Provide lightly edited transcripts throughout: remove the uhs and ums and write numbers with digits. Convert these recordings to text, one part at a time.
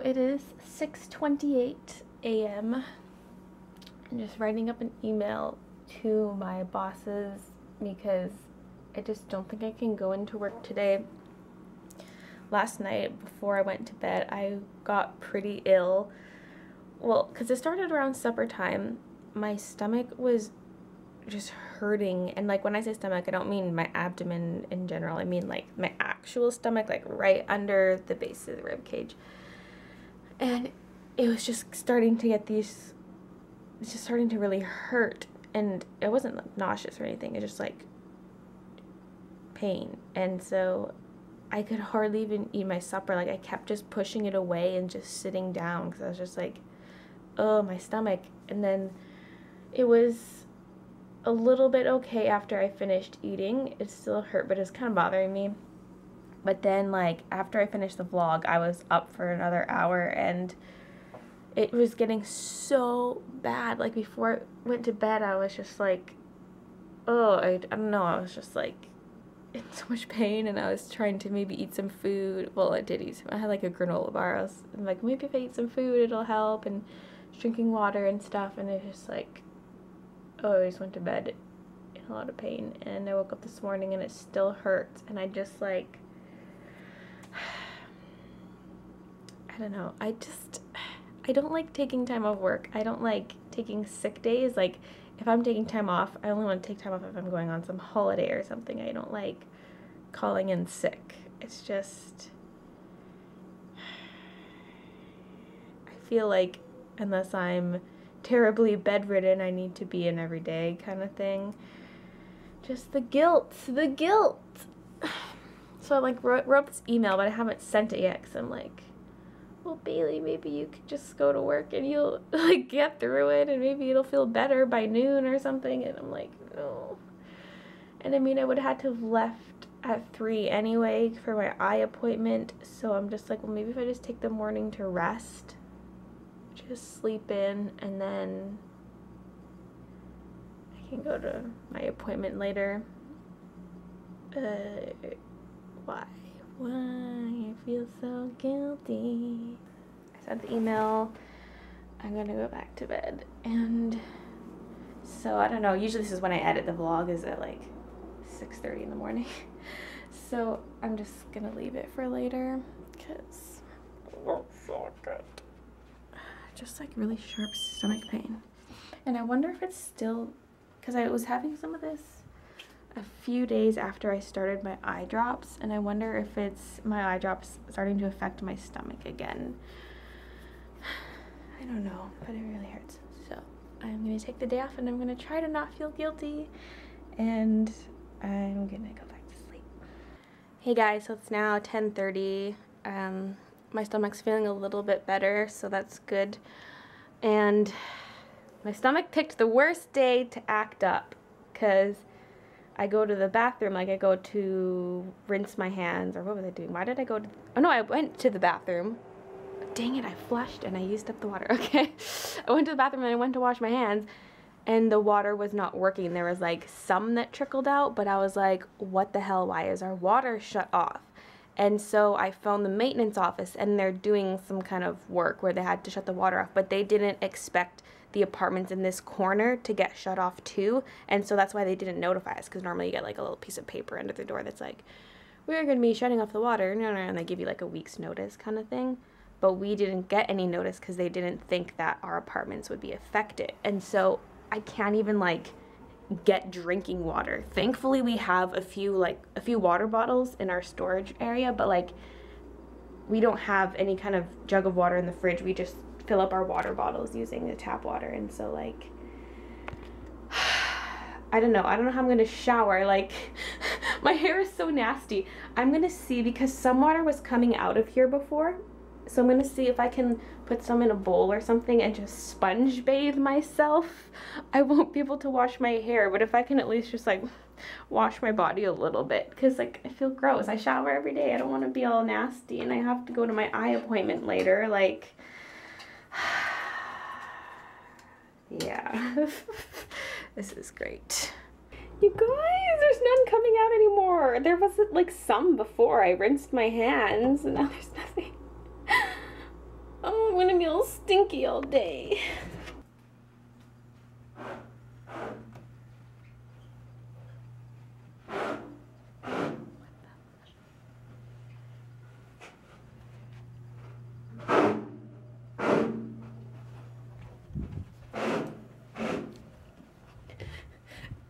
it is 6:28 a.m. I'm just writing up an email to my bosses because I just don't think I can go into work today. Last night before I went to bed, I got pretty ill. Well, because it started around supper time. My stomach was just hurting, and like when I say stomach, I don't mean my abdomen in general. I mean like my actual stomach, like right under the base of the rib cage. And it was just starting to get these, it's just starting to really hurt, and it wasn't like nauseous or anything. It just like pain, and so I could hardly even eat my supper. Like I kept just pushing it away and just sitting down because I was just like, oh, my stomach. And then it was a little bit okay after I finished eating. It still hurt, but it's kind of bothering me. But then like after I finished the vlog, I was up for another hour and it was getting so bad. Like before I went to bed, I was just like, oh, I don't know. I was just like in so much pain, and I was trying to maybe eat some food. Well, I did eat. I had like a granola bar. I was like, maybe if I eat some food, it'll help, and drinking water and stuff. And it was just like, oh, I just went to bed in a lot of pain, and I woke up this morning and it still hurts, and I just like, I don't know, I don't like taking time off work. I don't like taking sick days. Like if I'm taking time off, I only want to take time off if I'm going on some holiday or something. I don't like calling in sick. It's just, I feel like unless I'm terribly bedridden, I need to be in every day kind of thing. Just the guilt. So I like wrote this email, but I haven't sent it yet because I'm like, well, Baylee, maybe you could just go to work and you'll like get through it, and maybe it'll feel better by noon or something. And I'm like, no. And I mean, I would have had to have left at 3 anyway for my eye appointment. So I'm just like, well, maybe if I just take the morning to rest, just sleep in, and then I can go to my appointment later. Why I feel so guilty. I sent the email. I'm gonna go back to bed, and so I don't know, usually this is when I edit the vlog, is at like 6:30 in the morning. So I'm just gonna leave it for later because it's so good. Just like really sharp stomach pain, and I wonder if it's still, because I was having some of this a few days after I started my eye drops, and I wonder if it's my eye drops starting to affect my stomach again. I don't know, but it really hurts. So I'm gonna take the day off, and I'm gonna try to not feel guilty, and I'm gonna go back to sleep. Hey guys, so it's now 10:30. My stomach's feeling a little bit better, so that's good. And my stomach picked the worst day to act up, because I go to the bathroom, like I go to rinse my hands, or what was I doing? Why did I go to, oh no, I went to the bathroom. Dang it, I flushed and I used up the water, okay. I went to the bathroom and I went to wash my hands, and the water was not working. There was like some that trickled out, but I was like, what the hell, why is our water shut off? And so I phoned the maintenance office, and they're doing some kind of work where they had to shut the water off, but they didn't expect the apartments in this corner to get shut off too, and so that's why they didn't notify us, because normally you get like a little piece of paper under the door that's like, we're going to be shutting off the water, and they give you like a week's notice kind of thing. But we didn't get any notice because they didn't think that our apartments would be affected, and so I can't even like get drinking water. Thankfully we have a few water bottles in our storage area, but like we don't have any kind of jug of water in the fridge. We just fill up our water bottles using the tap water, and so like I don't know how I'm gonna shower. Like my hair is so nasty. I'm gonna see, because some water was coming out of here before, so I'm gonna see if I can put some in a bowl or something and just sponge bathe myself. I won't be able to wash my hair, but if I can at least just like wash my body a little bit, because like I feel gross. I shower every day. I don't want to be all nasty, and I have to go to my eye appointment later. Like yeah. This is great. You guys, there's none coming out anymore. There wasn't like some before I rinsed my hands, and now there's nothing. gonna be all stinky all day.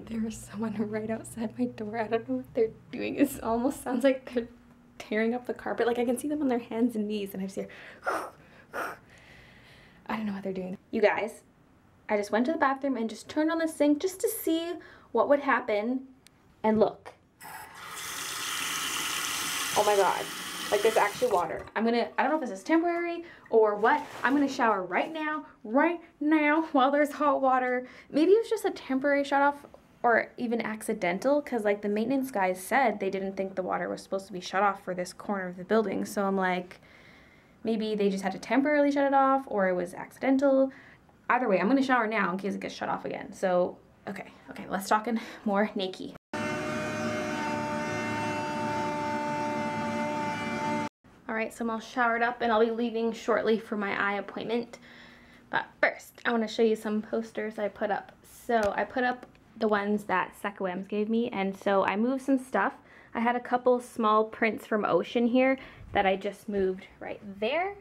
There's someone right outside my door. I don't know what they're doing. It almost sounds like they're tearing up the carpet. Like I can see them on their hands and knees and I just hear I don't know what they're doing. You guys, I just went to the bathroom and just turned on the sink just to see what would happen. And look. Oh my god. Like there's actually water. I don't know if this is temporary or what. I'm gonna shower right now while there's hot water. Maybe it was just a temporary shut off or even accidental, because like the maintenance guys said they didn't think the water was supposed to be shut off for this corner of the building. So I'm like, maybe they just had to temporarily shut it off or it was accidental. Either way, I'm gonna shower now in case it gets shut off again. So, okay, let's talk in more naked. All right, so I'm all showered up and I'll be leaving shortly for my eye appointment. But first, I wanna show you some posters I put up. So I put up the ones that Sequems gave me, and so I moved some stuff. I had a couple small prints from Ocean here that I just moved right there,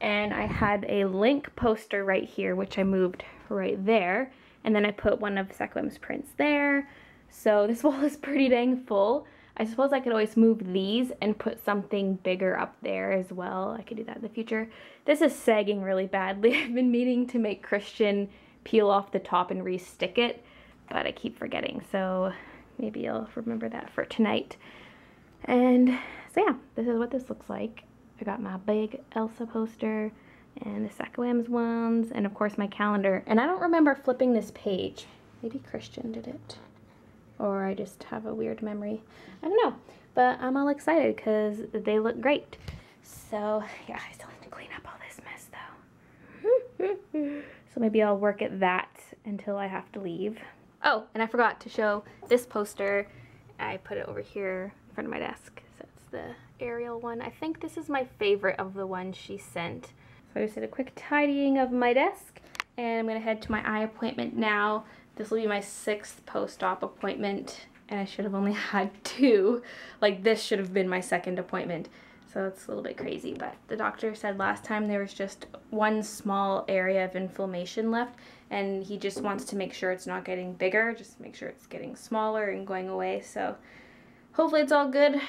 and I had a Link poster right here which I moved right there, and then I put one of Sequem's prints there. So this wall is pretty dang full. I suppose I could always move these and put something bigger up there as well. I could do that in the future. This is sagging really badly. I've been meaning to make Christian peel off the top and re-stick it, but I keep forgetting, so maybe I'll remember that for tonight. And so yeah, this is what this looks like. I got my big Elsa poster and the Sequems ones, and of course my calendar. And I don't remember flipping this page. Maybe Christian did it, or I just have a weird memory. I don't know, but I'm all excited because they look great. So yeah, I still need to clean up all this mess though. So maybe I'll work at that until I have to leave. Oh, and I forgot to show this poster. I put it over here in front of my desk. So it's the Ariel one. I think this is my favorite of the ones she sent. So I just did a quick tidying of my desk, and I'm gonna head to my eye appointment now. This will be my 6th post-op appointment, and I should have only had 2. Like this should have been my 2nd appointment. So it's a little bit crazy, but the doctor said last time there was just one small area of inflammation left, and he just wants to make sure it's not getting bigger, just make sure it's getting smaller and going away. So hopefully it's all good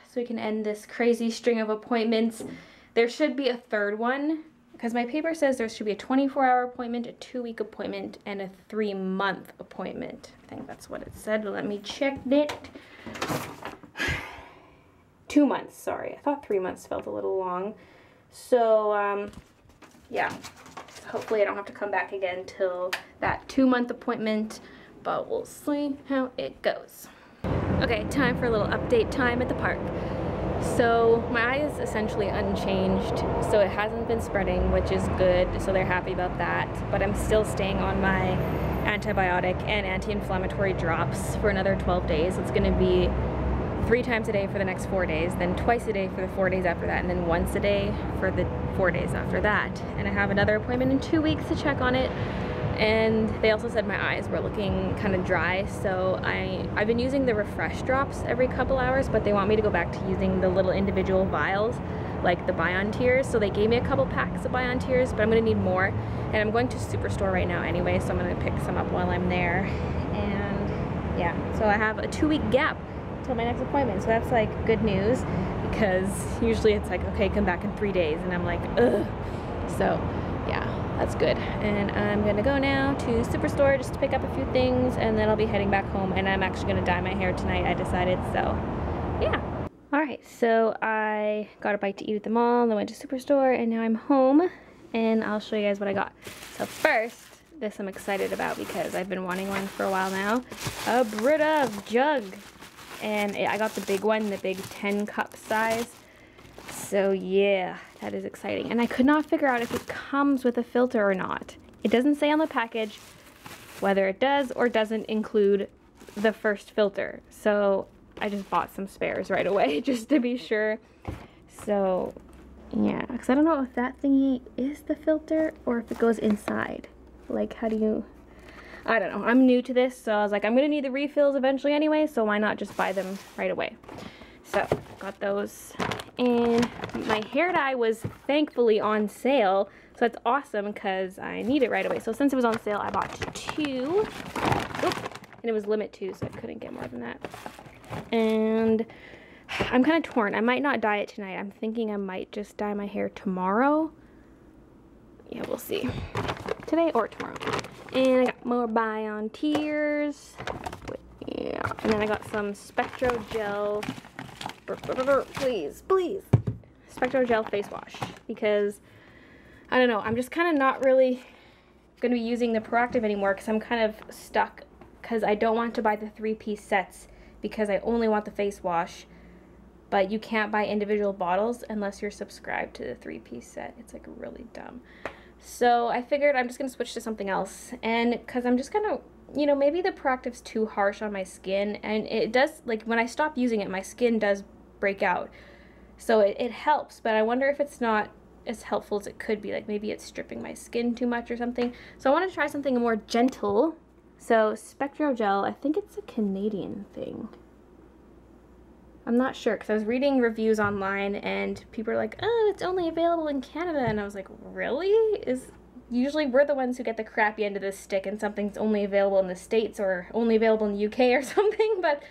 so we can end this crazy string of appointments. There should be a 3rd one, because my paper says there should be a 24-hour appointment, a 2-week appointment, and a 3-month appointment. I think that's what it said, but let me check it. 2 months, sorry. I thought 3 months felt a little long. So, yeah. Hopefully I don't have to come back again till that 2-month appointment, but we'll see how it goes. Okay, time for a little update time at the park. So my eye is essentially unchanged, so it hasn't been spreading, which is good, so they're happy about that. But I'm still staying on my antibiotic and anti-inflammatory drops for another 12 days. It's gonna be 3 times a day for the next 4 days, then twice a day for the 4 days after that, and then once a day for the 4 days after that. And I have another appointment in 2 weeks to check on it. And they also said my eyes were looking kind of dry, so I've been using the Refresh drops every couple hours, but they want me to go back to using the little individual vials, like the Bion Tears. So they gave me a couple packs of Bion Tears, but I'm gonna need more. And I'm going to Superstore right now anyway, so I'm gonna pick some up while I'm there. And yeah, so I have a 2-week gap till my next appointment, so that's like good news, because usually it's like, okay, come back in 3 days, and I'm like, ugh. So yeah, that's good. And I'm gonna go now to Superstore just to pick up a few things, and then I'll be heading back home, and I'm actually gonna dye my hair tonight, I decided, so yeah. Alright, so I got a bite to eat at the mall, then went to Superstore, and now I'm home, and I'll show you guys what I got. So first, this I'm excited about because I've been wanting one for a while now. A Brita jug. And I got the big one, the big 10-cup size. So yeah, that is exciting. And I could not figure out if it comes with a filter or not. It doesn't say on the package whether it does or doesn't include the first filter. So I just bought some spares right away just to be sure. So Yeah, because I don't know if that thingy is the filter or if it goes inside. Like, how do you... I don't know. I'm new to this, so I was like, I'm going to need the refills eventually anyway, so why not just buy them right away? So, got those. And my hair dye was thankfully on sale, so that's awesome because I need it right away. So since it was on sale, I bought 2. Oops. And it was limit 2, so I couldn't get more than that. And I'm kind of torn. I might not dye it tonight. I'm thinking I might just dye my hair tomorrow. Yeah, we'll see. Today or tomorrow. And I got more Bion Tears. Yeah. And then I got some Spectro Gel. Please, please. Spectro Gel face wash. Because, I don't know, I'm just kind of not really going to be using the Proactive anymore because I'm kind of stuck. Because I don't want to buy the 3-piece sets because I only want the face wash. But you can't buy individual bottles unless you're subscribed to the 3-piece set. It's like really dumb. So I figured I'm just going to switch to something else. And because I'm just going to, you know, maybe the Proactive's too harsh on my skin. And it does, like when I stop using it, my skin does break out. So it helps, but I wonder if it's not as helpful as it could be. Like maybe it's stripping my skin too much or something. So I want to try something more gentle. So Spectro Gel, I think it's a Canadian thing. I'm not sure because I was reading reviews online and people are like, oh, it's only available in Canada. And I was like, really? Usually we're the ones who get the crappy end of this stick and something's only available in the States or only available in the UK or something. But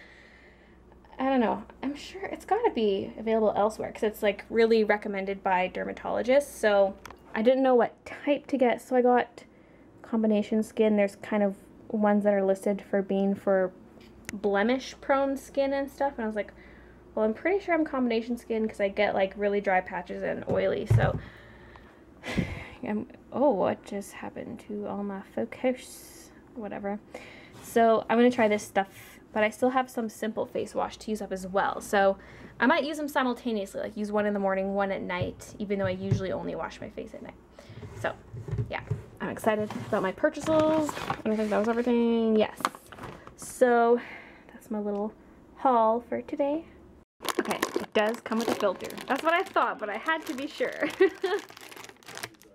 I don't know. I'm sure it's got to be available elsewhere because it's like really recommended by dermatologists. So I didn't know what type to get. So I got combination skin. There's kind of ones that are listed for being for blemish prone skin and stuff. And I was like, well, I'm pretty sure I'm combination skin because I get like really dry patches and oily. So, oh, what just happened to all my focus? Whatever. So I'm going to try this stuff, but I still have some simple face wash to use up as well. So I might use them simultaneously, like use one in the morning, one at night, even though I usually only wash my face at night. So yeah, I'm excited about my purchases. And I think that was everything. Yes. So that's my little haul for today. Okay, it does come with a filter. That's what I thought, but I had to be sure.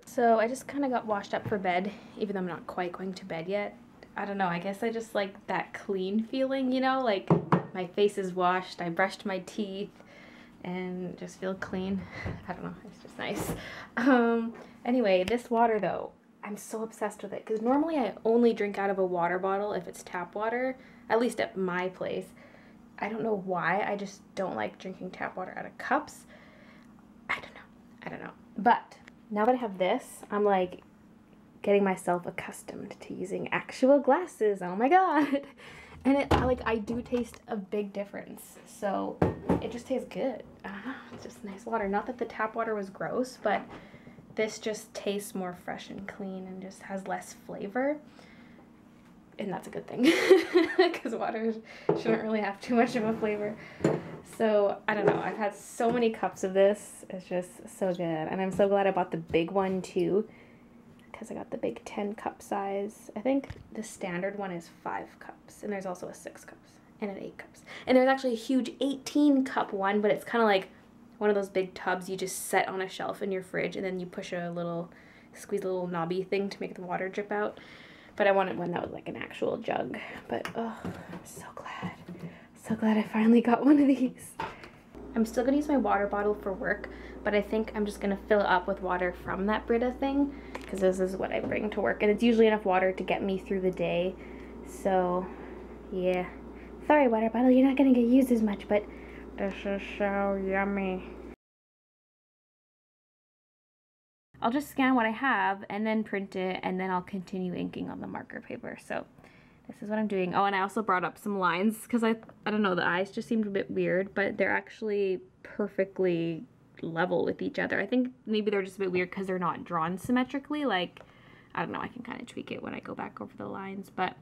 So I just kind of got washed up for bed, even though I'm not quite going to bed yet. I don't know, I guess I just like that clean feeling, you know, like my face is washed, I brushed my teeth, and just feel clean. I don't know, it's just nice. Anyway, this water though, I'm so obsessed with it, because normally I only drink out of a water bottle if it's tap water, at least at my place. I don't know why, I just don't like drinking tap water out of cups. I don't know. But now that I have this, I'm like getting myself accustomed to using actual glasses. Oh my god. And it, like, I do taste a big difference. So it just tastes good. I don't know, it's just nice water. Not that the tap water was gross, but this just tastes more fresh and clean and just has less flavor. And that's a good thing, because water shouldn't really have too much of a flavor. So, I don't know, I've had so many cups of this, it's just so good. And I'm so glad I bought the big one too, because I got the big 10 cup size. I think the standard one is 5 cups, and there's also a 6 cups, and an 8 cups. And there's actually a huge 18 cup one, but it's kind of like one of those big tubs you just set on a shelf in your fridge, and then you push a little, squeeze a little knobby thing to make the water drip out. But I wanted one that was like an actual jug. But, oh, I'm so glad. So glad I finally got one of these. I'm still going to use my water bottle for work, but I think I'm just going to fill it up with water from that Brita thing, because this is what I bring to work. And it's usually enough water to get me through the day. So, yeah. Sorry, water bottle, you're not going to get used as much, but this is so yummy. I'll just scan what I have and then print it, and then I'll continue inking on the marker paper. So this is what I'm doing. Oh, and I also brought up some lines because I don't know, the eyes just seemed a bit weird, but they're actually perfectly level with each other. I think maybe they're just a bit weird because they're not drawn symmetrically. Like, I don't know, I can kind of tweak it when I go back over the lines, but